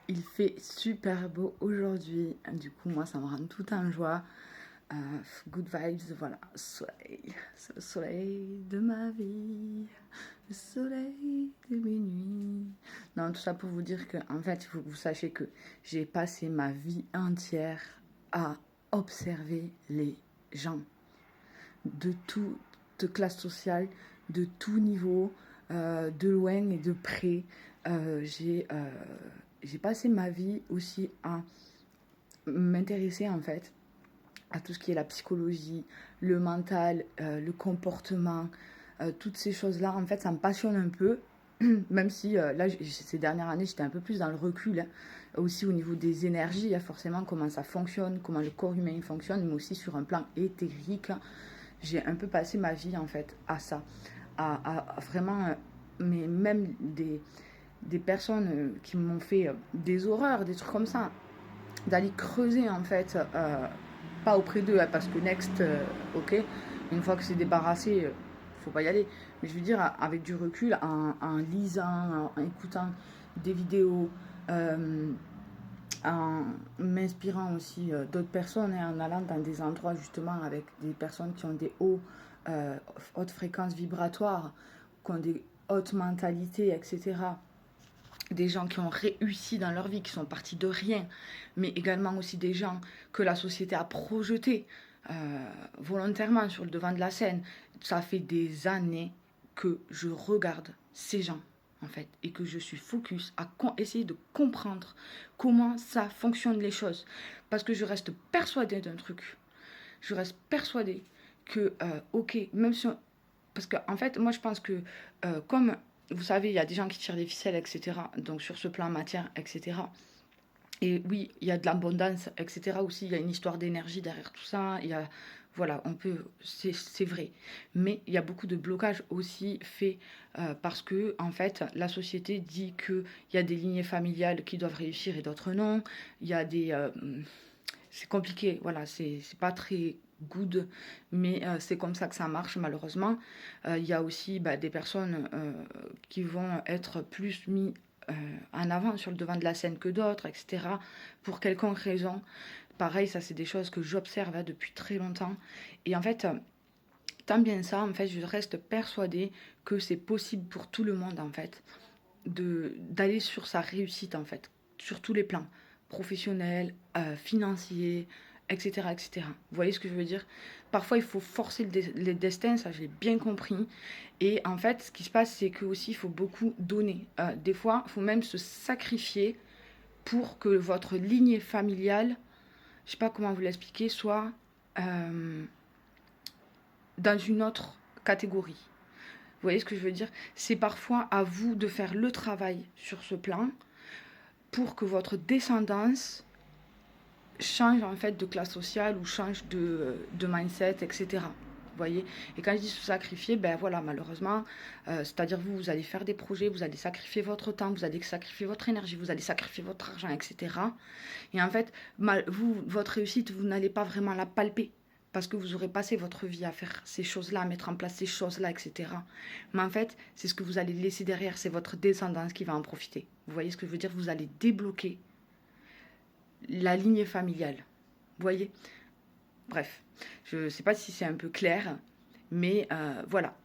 Il fait super beau aujourd'hui. Du coup, moi, ça me rend tout en joie. Euh, Good vibes, voilà. Soleil, c'est le soleil de ma vie. Le soleil de mes nuits. Non, tout ça pour vous dire que, en fait, il faut que vous sachiez que j'ai passé ma vie entière à observer les gens de toute classe sociale, de tout niveau, de loin et de près. Euh, j'ai euh, j'ai passé ma vie aussi à m'intéresser en fait à tout ce qui est la psychologie, le mental, le comportement, toutes ces choses-là. En fait, ça me passionne un peu, même si là, ces dernières années, j'étais un peu plus dans le recul. Hein. Aussi au niveau des énergies, hein, forcément, comment ça fonctionne, comment le corps humain fonctionne, mais aussi sur un plan éthérique. J'ai un peu passé ma vie en fait à ça, à vraiment, mais même des personnes qui m'ont fait des horreurs, des trucs comme ça, d'aller creuser en fait, pas auprès d'eux, hein, parce que next, ok, une fois que c'est débarrassé, faut pas y aller. Mais je veux dire, avec du recul, en lisant, en écoutant des vidéos, euh, en m'inspirant aussi d'autres personnes et en allant dans des endroits justement avec des personnes qui ont des hautes fréquences vibratoires, qui ont des hautes mentalités, etc. Des gens qui ont réussi dans leur vie, qui sont partis de rien, mais également aussi des gens que la société a projetés volontairement sur le devant de la scène. Ça fait des années que je regarde ces gens, en fait, et que je suis focus à essayer de comprendre comment ça fonctionne les choses. Parce que je reste persuadée d'un truc. Je reste persuadée que, ok, même si parce qu'en en fait, moi je pense que comme vous savez, il y a des gens qui tirent des ficelles, etc. Donc sur ce plan matière, etc. Et oui, il y a de l'abondance, etc. aussi. Il y a une histoire d'énergie derrière tout ça. Il y a, voilà, on peut, c'est vrai. Mais il y a beaucoup de blocages aussi faits parce que, en fait, la société dit qu'il y a des lignées familiales qui doivent réussir et d'autres non. Il y a des, c'est compliqué, voilà, c'est pas très good, mais c'est comme ça que ça marche malheureusement. Il y a aussi des personnes qui vont être plus mis en avant sur le devant de la scène que d'autres, etc. Pour quelconque raison. Pareil, ça c'est des choses que j'observe depuis très longtemps. Et en fait, tant bien ça, en fait, je reste persuadée que c'est possible pour tout le monde, en fait, d'aller sur sa réussite en fait, sur tous les plans, professionnel, financier, etc., etc. Vous voyez ce que je veux dire? Parfois, il faut forcer les destins, ça j'ai bien compris. Et en fait, ce qui se passe, c'est que aussi, il faut beaucoup donner. Des fois, il faut même se sacrifier pour que votre lignée familiale, je sais pas comment vous l'expliquer, soit euh, dans une autre catégorie. Vous voyez ce que je veux dire? C'est parfois à vous de faire le travail sur ce plan pour que votre descendance change en fait de classe sociale ou change de mindset, etc. Vous voyez? Et quand je dis se sacrifier, ben voilà, malheureusement, c'est-à-dire vous, vous allez faire des projets, vous allez sacrifier votre temps, vous allez sacrifier votre énergie, vous allez sacrifier votre argent, etc. Et en fait, vous, votre réussite, vous n'allez pas vraiment la palper. Parce que vous aurez passé votre vie à faire ces choses-là, à mettre en place ces choses-là, etc. Mais en fait, c'est ce que vous allez laisser derrière, c'est votre descendance qui va en profiter. Vous voyez ce que je veux dire? Vous allez débloquer la lignée familiale. Vous voyez? Bref, je ne sais pas si c'est un peu clair, mais voilà.